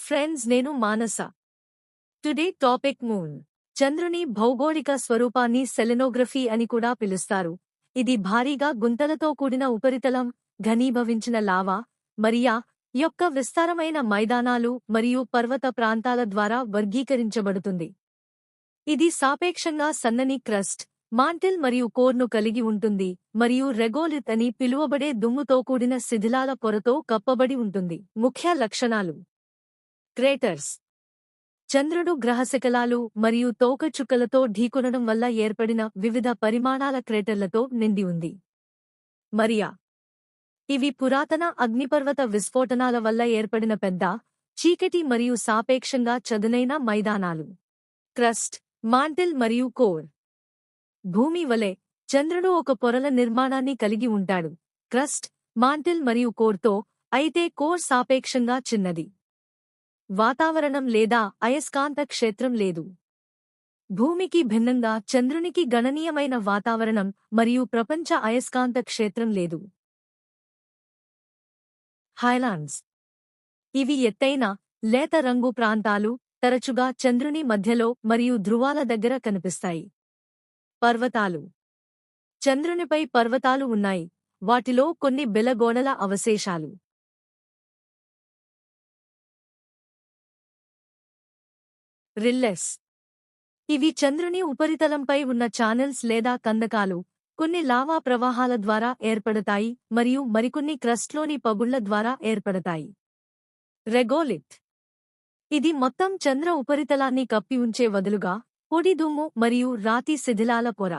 Friends, నేను మానస. Today topic moon. చంద్రుని భౌగోళిక స్వరూపాన్ని సెలెనోగ్రఫీ అని కూడా పిలుస్తారు. ఇది భారీగా గుంతలతో కూడిన ఉపరితలం, ఘనీభవించిన లావా, మరియా యొక్క విస్తారమైన మైదానాలు మరియు పర్వత ప్రాంతాల ద్వారా వర్గీకరించబడుతుంది. ఇది సాపేక్షంగా సన్నని క్రస్ట్, మాంటిల్ మరియు కోర్ను కలిగి ఉంటుంది మరియు రెగోలిత్ అని పిలువబడే దుమ్ముతో కూడిన శిథిలాల పొరతో కప్పబడి ఉంటుంది. ముఖ్య లక్షణాలు: క్రేటర్స్. చంద్రుడు గ్రహశకలాలు మరియు తోకచుక్కలతో ఢీకొనడం వల్ల ఏర్పడిన వివిధ పరిమాణాల క్రేటర్లతో నిండి ఉంది. మరియా. ఇవి పురాతన అగ్నిపర్వత విస్ఫోటనాల వల్ల ఏర్పడిన పెద్ద, చీకటి మరియు సాపేక్షంగా చదునైన మైదానాలు. క్రస్ట్, మాంటిల్ మరియు కోర్. భూమి వలె చంద్రుడు ఒక పొరల నిర్మాణాన్ని కలిగి ఉంటాడు, క్రస్ట్, మాంటిల్ మరియు కోర్తో. అయితే కోర్ సాపేక్షంగా చిన్నది. వాతావరణం లేదా అయస్కాంత క్షేత్రం లేదు. భూమికి భిన్నంగా చంద్రునికి గణనీయమైన వాతావరణం మరియు ప్రపంచ అయస్కాంత క్షేత్రం లేదు. హైలాండ్స్. ఇవి ఎత్తైన, లేత రంగు ప్రాంతాలు, తరచుగా చంద్రుని మధ్యలో మరియు ధృవాల దగ్గర కనిపిస్తాయి. పర్వతాలు. చంద్రునిపై పర్వతాలు ఉన్నాయి, వాటిలో కొన్ని బెలగోడల అవశేషాలు. రిల్లెస్. ఇవి చంద్రుని ఉపరితలంపై ఉన్న ఛానెల్స్ లేదా కందకాలు, కొన్ని లావా ప్రవాహాల ద్వారా ఏర్పడతాయి మరియు మరికొన్ని క్రస్ట్లోని పగుళ్ల ద్వారా ఏర్పడతాయి. రెగోలిత్. ఇది మొత్తం చంద్ర ఉపరితలాన్ని కప్పి ఉంచే వదులుగా పొడి దుమ్ము మరియు రాతి శిథిలాల పొర.